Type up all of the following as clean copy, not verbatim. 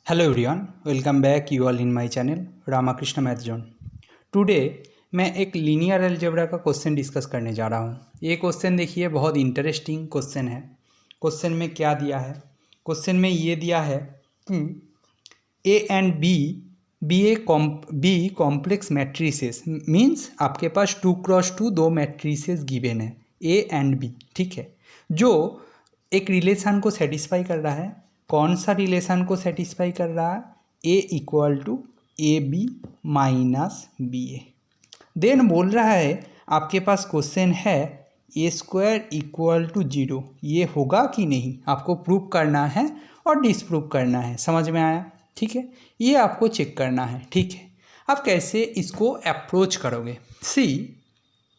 Hello everyone, welcome back you all in my channel Ramakrishna math zone. Today मैं एक linear algebra का question discuss करने जा रहा हूँ। ये क्वेश्चन देखिए, बहुत इंटरेस्टिंग क्वेश्चन है। क्वेश्चन में क्या दिया है? क्वेश्चन में ये दिया है कि A and B complex matrices means आपके पास 2x2 दो मैट्रिसेस गिवन है ए एंड बी, ठीक है, जो एक रिलेशन को सेटिस्फाई कर रहा है। कौन सा रिलेशन को सेटिस्फाई कर रहा है? A equal to A B minus B A. Then बोल रहा है आपके पास क्वेश्चन है ए स्क्वायर इक्वल टू 0, ये होगा कि नहीं आपको प्रूव करना है और डिसप्रूव करना है। समझ में आया? ठीक है, ये आपको चेक करना है। ठीक है, आप कैसे इसको अप्रोच करोगे? सी,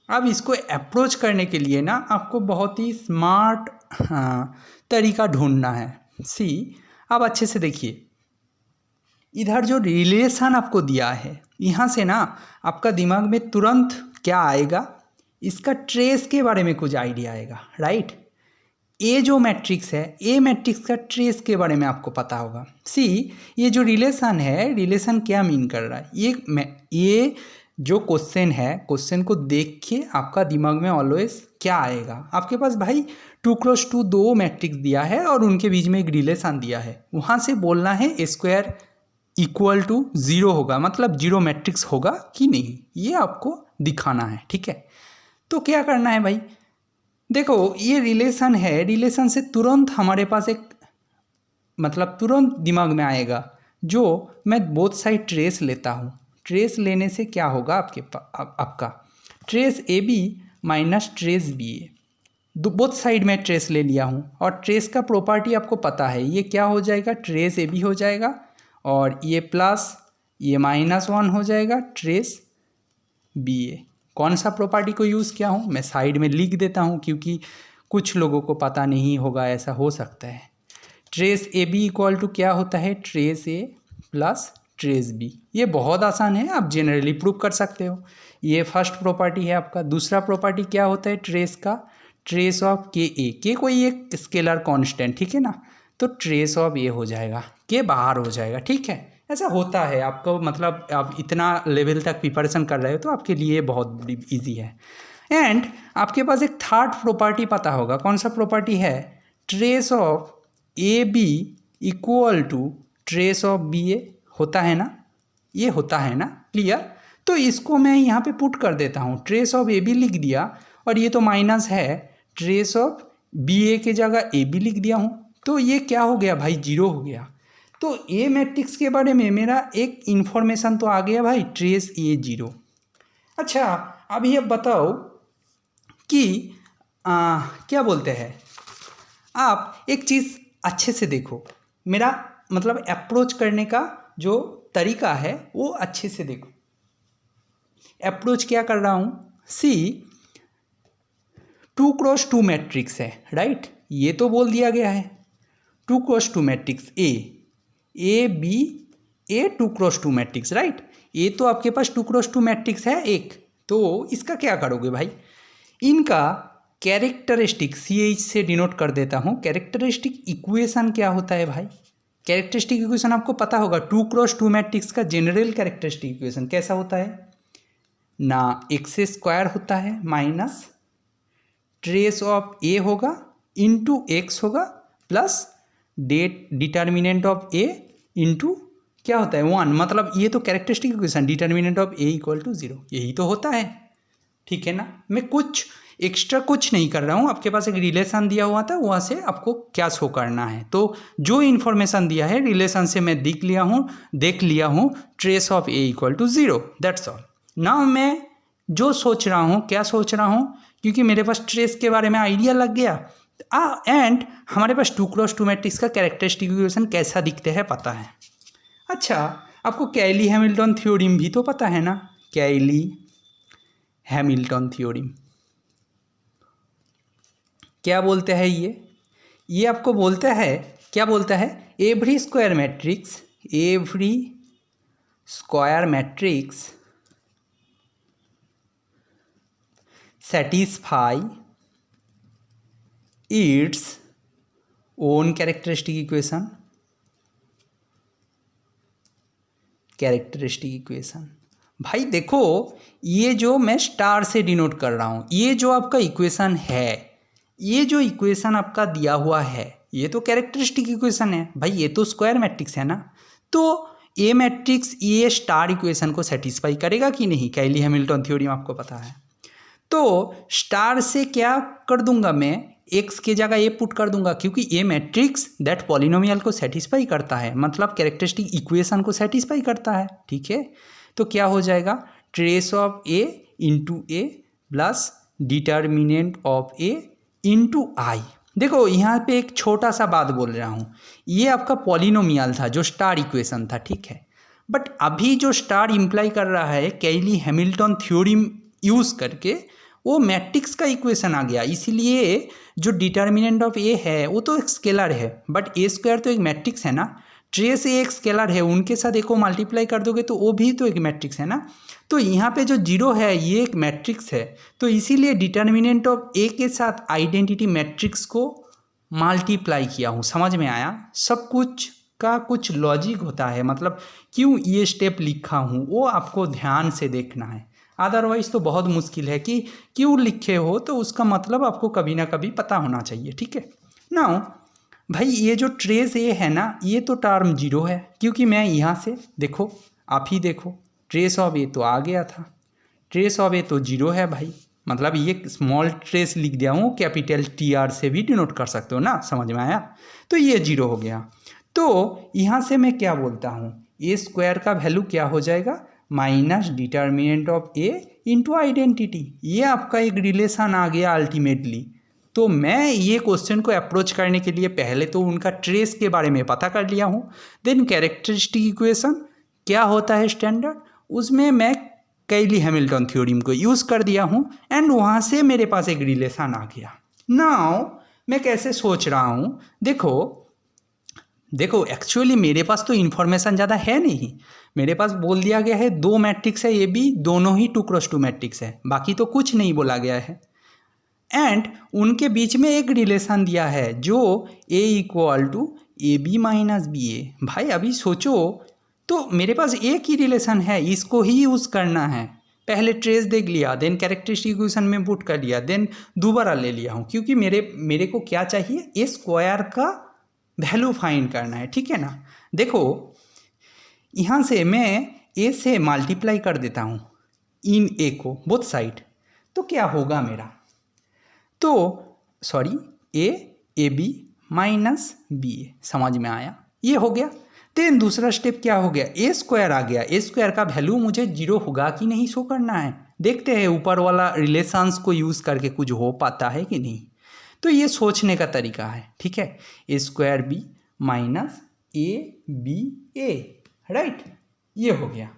अब इसको अप्रोच करने के लिए ना आपको बहुत ही स्मार्ट तरीका ढूंढना है। सी, अब अच्छे से देखिए, इधर जो रिलेशन आपको दिया है, यहाँ से ना आपका दिमाग में तुरंत क्या आएगा? इसका ट्रेस के बारे में कुछ आइडिया आएगा, राइट? ए जो मैट्रिक्स है, ए मैट्रिक्स का ट्रेस के बारे में आपको पता होगा। सी, ये जो रिलेशन है, रिलेशन क्या मीन कर रहा है? ये जो क्वेश्चन है, क्वेश्चन को देख के आपका दिमाग में ऑलवेज क्या आएगा? आपके पास भाई 2x2 दो मैट्रिक्स दिया है और उनके बीच में एक रिलेशन दिया है, वहाँ से बोलना है ए स्क्वायर इक्वल टू 0 होगा, मतलब 0 मैट्रिक्स होगा कि नहीं, ये आपको दिखाना है। ठीक है, तो क्या करना है भाई? देखो, ये रिलेशन है, रिलेशन से तुरंत हमारे पास एक मतलब तुरंत दिमाग में आएगा, जो मैं बोथ साइड ट्रेस लेता हूँ। ट्रेस लेने से क्या होगा आपका trace A B minus trace B A, both side में ट्रेस ले लिया हूँ। और ट्रेस का प्रॉपर्टी आपको पता है, ये क्या हो जाएगा? ट्रेस ए बी हो जाएगा और ये प्लस ये -1 हो जाएगा ट्रेस बी ए। कौन सा प्रॉपर्टी को यूज़ किया हूँ मैं साइड में लिख देता हूँ, क्योंकि कुछ लोगों को पता नहीं होगा, ऐसा हो सकता है। Trace A B equal to क्या होता है? Trace A plus trace B. ये बहुत आसान है, आप जनरली प्रूव कर सकते हो। ये फर्स्ट प्रॉपर्टी है आपका। दूसरा प्रॉपर्टी क्या होता है ट्रेस का? ट्रेस ऑफ के ए, के कोई एक स्केलर कांस्टेंट, ठीक है ना, तो ट्रेस ऑफ ए हो जाएगा, के बाहर हो जाएगा। ठीक है, ऐसा होता है आपको, मतलब आप इतना लेवल तक प्रिपरेशन कर रहे हो तो आपके लिए बहुत इजी है। एंड आपके पास एक थर्ड प्रॉपर्टी पता होगा, कौन सा प्रॉपर्टी है? Trace of A B equal to trace of B A, होता है ना? ये होता है ना? क्लियर? तो इसको मैं यहाँ पे पुट कर देता हूँ, ट्रेस ऑफ ए बी लिख दिया और ये तो माइनस है, ट्रेस ऑफ बी ए के जगह ए बी लिख दिया हूँ, तो ये क्या हो गया भाई? 0 हो गया। तो ए मैट्रिक्स के बारे में मेरा एक इन्फॉर्मेशन तो आ गया भाई, ट्रेस ए 0। अच्छा, अभी अब बताओ कि क्या बोलते हैं, आप एक चीज़ अच्छे से देखो, मेरा मतलब अप्रोच करने का जो तरीका है वो अच्छे से देखो। अप्रोच क्या कर रहा हूँ? सी, 2x2 मैट्रिक्स है, राइट? ये तो बोल दिया गया है 2x2 matrix A B A 2x2 matrix, right? ये तो आपके पास 2x2 मैट्रिक्स है एक, तो इसका क्या करोगे भाई? इनका कैरेक्टरिस्टिक CH से डिनोट कर देता हूँ। कैरेक्टरिस्टिक इक्वेशन क्या होता है भाई? कैरेक्टरिस्टिक इक्वेशन आपको पता होगा, 2x2 मैट्रिक्स का जनरल कैरेक्टरिस्टिक इक्वेशन कैसा होता है ना? एक्स स्क्वायर होता है माइनस ट्रेस ऑफ ए होगा इंटू एक्स होगा plus determinant of A into क्या होता है 1, मतलब ये तो characteristic equation determinant of A equal to 0, यही तो होता है। ठीक है ना? मैं कुछ एक्स्ट्रा कुछ नहीं कर रहा हूँ, आपके पास एक रिलेशन दिया हुआ था, वहाँ से आपको क्या शो करना है, तो जो इन्फॉर्मेशन दिया है रिलेशन से मैं देख लिया हूँ trace of A equal to 0, that's all. Now मैं जो सोच रहा हूँ, क्या सोच रहा हूँ, क्योंकि मेरे पास ट्रेस के बारे में आइडिया लग गया, एंड हमारे पास 2x2 मैट्रिक्स का कैरेक्टरिस्टिक इक्वेशन कैसा दिखते हैं पता है। अच्छा, आपको कैयली हैमिल्टन थ्योरम भी तो पता है ना? कैयली हैमिल्टन थ्योरम क्या बोलते हैं? ये आपको बोलता है, क्या बोलता है? Every square matrix satisfy its own characteristic equation characteristic equation. भाई देखो, ये जो मैं स्टार से डिनोट कर रहा हूँ, ये जो आपका इक्वेशन है, ये जो इक्वेशन आपका दिया हुआ है, ये तो कैरेक्टरिस्टिक इक्वेशन है भाई, ये तो स्क्वायर मैट्रिक्स है ना। तो ए मैट्रिक्स ये स्टार इक्वेशन को सेटिस्फाई करेगा कि नहीं, कैली हैमिल्टन थ्योरम आपको पता है। तो स्टार से क्या कर दूंगा मैं, एक्स के जगह ए पुट कर दूंगा, क्योंकि ए मैट्रिक्स दैट पॉलिनोमियल को सेटिस्फाई करता है, मतलब कैरेक्टरिस्टिक इक्वेशन को सेटिस्फाई करता है, ठीक है। तो क्या हो जाएगा, trace of A into A plus determinant of A into I. देखो यहाँ पे एक छोटा सा बात बोल रहा हूँ, ये आपका पॉलिनोमियल था जो स्टार इक्वेशन था, ठीक है। बट अभी जो स्टार इम्प्लाई कर रहा है कैली हैमिल्टन थ्योरम यूज़ करके, वो मैट्रिक्स का इक्वेशन आ गया, इसीलिए जो डिटर्मिनेंट ऑफ ए है वो तो एक स्केलर है, बट ए स्क्वायर तो एक मैट्रिक्स है ना। ट्रेस ए एक स्केलर है, उनके साथ ए को मल्टीप्लाई कर दोगे तो वो भी तो एक मैट्रिक्स है ना। तो यहाँ पे जो जीरो है ये एक मैट्रिक्स है, तो इसीलिए डिटर्मिनेंट ऑफ ए के साथ आइडेंटिटी मैट्रिक्स को मल्टीप्लाई किया हूँ। समझ में आया, सब कुछ का कुछ लॉजिक होता है, मतलब क्यों ये स्टेप लिखा हूँ वो आपको ध्यान से देखना है, अदरवाइज तो बहुत मुश्किल है कि क्यों लिखे हो, तो उसका मतलब आपको कभी ना कभी पता होना चाहिए, ठीक है। नाउ भाई ये जो ट्रेस ए है ना, ये तो टर्म जीरो है, क्योंकि मैं यहाँ से देखो, आप ही देखो, ट्रेस ऑफ ए तो आ गया था, ट्रेस ऑफ ए तो जीरो है भाई, मतलब ये स्मॉल ट्रेस लिख दिया हूँ, कैपिटल टी आर से भी डिनोट कर सकते हो ना, समझ में आया। तो ये जीरो हो गया, तो यहाँ से मैं क्या बोलता हूँ, ए स्क्वायर का वैल्यू क्या हो जाएगा, minus determinant of A into identity. ये आपका एक रिलेशन आ गया अल्टीमेटली। तो मैं ये क्वेश्चन को अप्रोच करने के लिए पहले तो उनका ट्रेस के बारे में पता कर लिया हूँ, देन कैरेक्टरिस्टिक इक्वेशन क्या होता है स्टैंडर्ड, उसमें मैं कैली हैमिल्टन थ्योरम को यूज़ कर दिया हूँ, एंड वहाँ से मेरे पास एक रिलेशन आ गया। नाउ मैं कैसे सोच रहा हूँ, देखो एक्चुअली मेरे पास तो इन्फॉर्मेशन ज़्यादा है नहीं, मेरे पास बोल दिया गया है दो मैट्रिक्स है, ये भी दोनों ही 2x2 मैट्रिक्स है, बाकी तो कुछ नहीं बोला गया है, एंड उनके बीच में एक रिलेशन दिया है जो a equal to A B minus B A. भाई अभी सोचो, तो मेरे पास एक ही रिलेशन है, इसको ही यूज़ करना है। पहले ट्रेस देख लिया, देन कैरेक्टरिस्टिक इक्वेशन में पुट कर लिया, देन दोबारा ले लिया हूँ, क्योंकि मेरे को क्या चाहिए, ए स्क्वायर का वैल्यू फाइंड करना है, ठीक है ना। देखो यहाँ से मैं ए से मल्टीप्लाई कर देता हूँ इन ए को बोथ साइड, तो क्या होगा मेरा, तो sorry A B minus B A, समझ में आया, ये हो गया। देन दूसरा स्टेप क्या हो गया, ए स्क्वायर आ गया, ए स्क्वायर का वैल्यू मुझे जीरो होगा कि नहीं शो करना है, देखते हैं ऊपर वाला रिलेशंस को यूज़ करके कुछ हो पाता है कि नहीं। तो ये सोचने का तरीका है, ठीक है, A square B minus A B A, right, ये हो गया।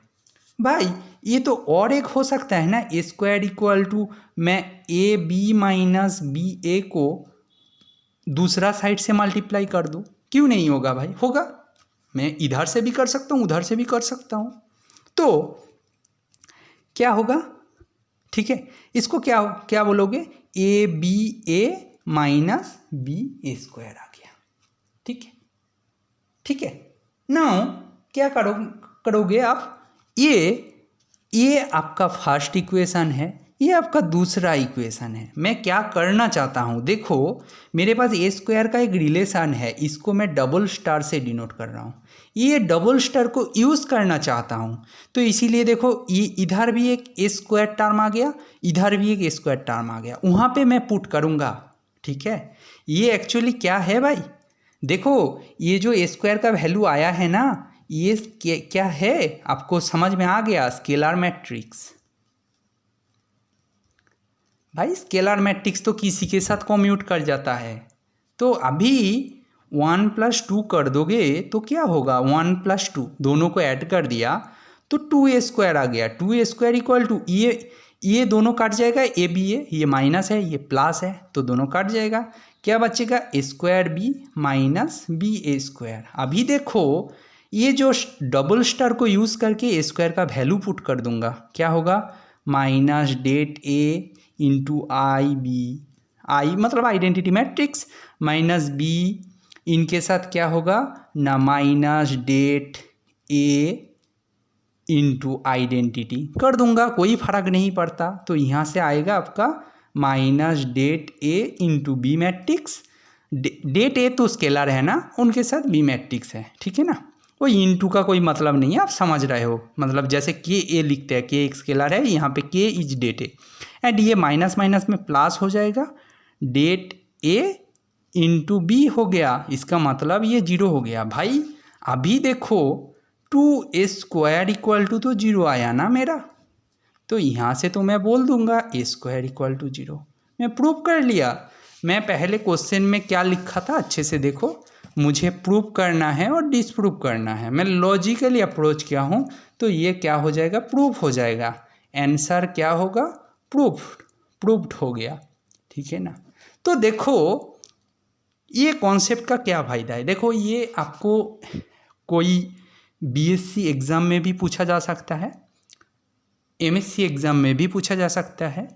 भाई ये तो और एक हो सकता है ना, ए स्क्वायर इक्वल टू मैं ए बी माइनस बी ए को दूसरा साइड से मल्टीप्लाई कर दूँ, क्यों नहीं होगा भाई, होगा, मैं इधर से भी कर सकता हूँ उधर से भी कर सकता हूँ। तो क्या होगा, ठीक है, इसको क्या बोलोगे, A B A minus B A square आ गया, ठीक है, ठीक है। नाउ क्या करोगे आप, ये आपका फर्स्ट इक्वेशन है, ये आपका दूसरा इक्वेशन है। मैं क्या करना चाहता हूँ, देखो मेरे पास ए स्क्वायर का एक रिलेशन है, इसको मैं डबल स्टार से डिनोट कर रहा हूँ, ये डबल स्टार को यूज़ करना चाहता हूँ, तो इसीलिए देखो ये इधर भी एक ए स्क्वायर टर्म आ गया, इधर भी एक ए स्क्वायर टर्म आ गया, वहाँ पे मैं पुट करूँगा, ठीक है। ये एक्चुअली क्या है भाई, देखो ये जो ए स्क्वायर का वैल्यू आया है ना, ये क्या है, आपको समझ में आ गया, स्केलर मैट्रिक्स। भाई स्केलर मैट्रिक्स तो किसी के साथ कम्यूट कर जाता है, तो अभी 1 + 2 कर दोगे तो क्या होगा, 1 + 2 दोनों को ऐड कर दिया तो 2a स्क्वायर आ गया, 2a स्क्वायर इक्वल टू ये दोनों कट जाएगा, ए बी ए, ये माइनस है ये प्लस है, तो दोनों कट जाएगा, क्या बचेगा, ए square B minus B A square. अभी देखो ये जो डबल स्टार को यूज़ करके ए स्क्वायर का वैल्यू पुट कर दूंगा, क्या होगा, माइनस डेट ए इंटू आई बी, आई मतलब आइडेंटिटी मैट्रिक्स, माइनस बी, इनके साथ क्या होगा ना, माइनस डेट ए इंटू आइडेंटिटी कर दूंगा, कोई फर्क नहीं पड़ता। तो यहाँ से आएगा आपका माइनस डेट ए इंटू बी मैट्रिक्स। डेट ए तो स्केलर है ना, उनके साथ बी मैट्रिक्स है, ठीक है ना। वो इंटू का कोई मतलब नहीं है, आप समझ रहे हो। मतलब जैसे के ए लिखते हैं, के एक स्केलर है, यहाँ पे के इज डेट ए एंड ये माइनस माइनस में प्लस हो जाएगा, डेट ए इंटू बी हो गया। इसका मतलब ये 0 हो गया। भाई अभी देखो 2a² इक्वल टू तो 0 आया ना मेरा, तो यहाँ से तो मैं बोल दूंगा a² इक्वल टू 0। मैं प्रूव कर लिया। मैं पहले क्वेश्चन में क्या लिखा था अच्छे से देखो, मुझे प्रूव करना है और डिसप्रूव करना है। मैं लॉजिकली अप्रोच किया हूँ, तो ये क्या हो जाएगा, प्रूफ हो जाएगा। आंसर क्या होगा, प्रूफ्ड हो गया, ठीक है ना। तो देखो ये कॉन्सेप्ट का क्या फ़ायदा है। देखो ये आपको कोई बीएससी एग्ज़ाम में भी पूछा जा सकता है, एमएससी एग्ज़ाम में भी पूछा जा सकता है,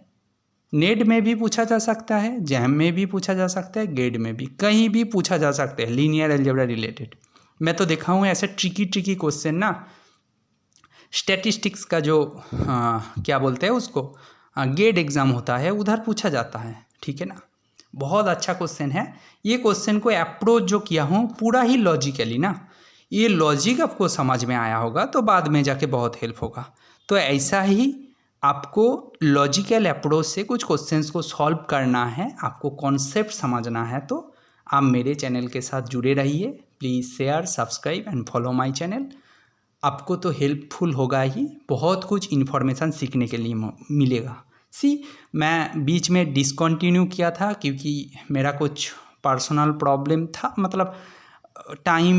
नेट में भी पूछा जा सकता है, जैम में भी पूछा जा सकता है, गेड में भी, कहीं भी पूछा जा सकता है लीनियर अलजेब्रा रिलेटेड। मैं तो देखा हूँ ऐसे ट्रिकी क्वेश्चन ना, स्टैटिस्टिक्स का जो क्या बोलते हैं उसको, गेड एग्ज़ाम होता है, उधर पूछा जाता है, ठीक है ना। बहुत अच्छा क्वेश्चन है। ये क्वेश्चन को अप्रोच जो किया हूँ पूरा ही लॉजिकली ना, ये लॉजिक आपको समझ में आया होगा तो बाद में जाके बहुत हेल्प होगा। तो ऐसा ही आपको लॉजिकल अप्रोच से कुछ क्वेश्चंस को सॉल्व करना है, आपको कॉन्सेप्ट समझना है, तो आप मेरे चैनल के साथ जुड़े रहिए। Please share, subscribe and follow my channel. आपको तो हेल्पफुल होगा ही, बहुत कुछ इन्फॉर्मेशन सीखने के लिए मिलेगा। मैं बीच में डिसकंटिन्यू किया था क्योंकि मेरा कुछ पर्सनल प्रॉब्लम था, मतलब टाइम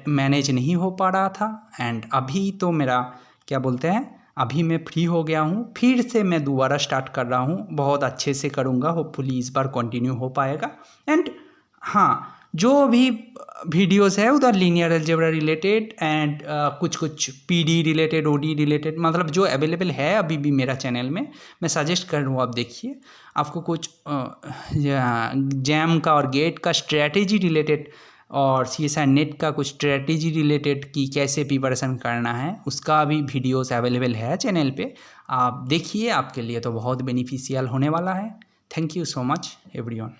मैनेज नहीं हो पा रहा था। एंड अभी तो मेरा क्या बोलते हैं, अभी मैं फ्री हो गया हूँ, फिर से मैं दोबारा स्टार्ट कर रहा हूँ, बहुत अच्छे से करूँगा, होपफुली इस बार कंटिन्यू हो पाएगा। एंड हाँ, जो भी वीडियोस है उधर लीनियर अलजेब्रा रिलेटेड एंड कुछ पीडी रिलेटेड, ओडी रिलेटेड, मतलब जो अवेलेबल है अभी भी मेरा चैनल में, मैं सजेस्ट कर रहा हूँ आप देखिए। आपको कुछ जैम का और गेट का स्ट्रेटेजी रिलेटेड और CSI नेट का कुछ स्ट्रेटेजी रिलेटेड की कैसे प्रिपरेशन करना है, उसका भी वीडियोस अवेलेबल है चैनल पे, आप देखिए, आपके लिए तो बहुत बेनिफिशियल होने वाला है। Thank you so much everyone.